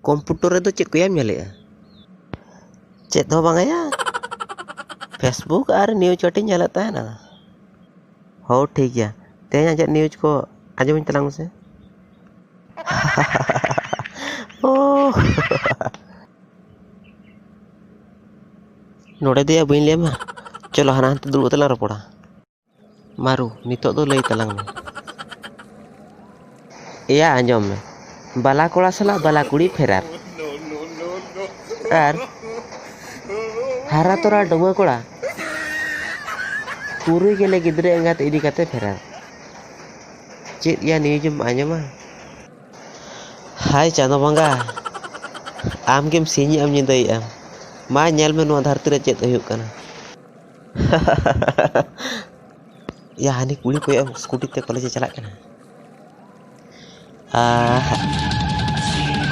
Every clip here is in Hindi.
Komputer itu cek kuyam nyale ya. Cek do bang ya. Facebook और न्यूज चोटी nyalata है ना. हो ठीक है. तेज आजा न्यूज को आजम तलांग से. Oh. नोड़े दिया बइन लिया मा. चलो हना हंते दुलु तला रपोड़ा. मारू नितो दो लई तलांग में. या आंजम में. बाला कोड़ा सला बाला कुड़ी फेरार. और हारा तोरा डोंगा कोड़ा पूरी के लिए गिद्रे एंगात इदी कते फेरार. चेत या न्यूज आंजमा. हाय चांदो बंगा. आम गेम सिंह आम निदई आम. मा नेल में नो धरती रे चेत हुयुक कना. या हानि कुड़ी को आम स्कूटी ते कॉलेज चला कना.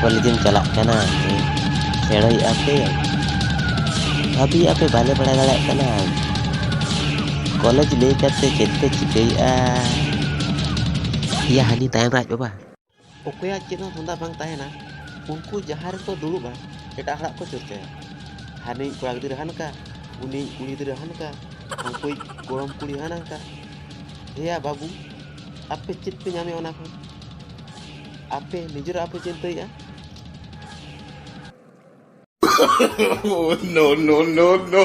कॉलेज में चला कना. सेड़ई आपे अभी आपे बाले बड़ा गड़ा कना. कॉलेज ले करते चेते चिकई या हानि तायम राज बाबा. ओकया चेना धंधा बांग ताहेना उनको जहां रे को दुड़ुबा एटा हड़ा को चर्चाया. हानि कोड़ा गिदर हानका उनी कुड़ी गिदर हानका कोई गोरम कुड़ी हानका. हेया बाबू आपे चित पे नामे ओना को आपे निजर आपे चिंतईया. No, no, no, no.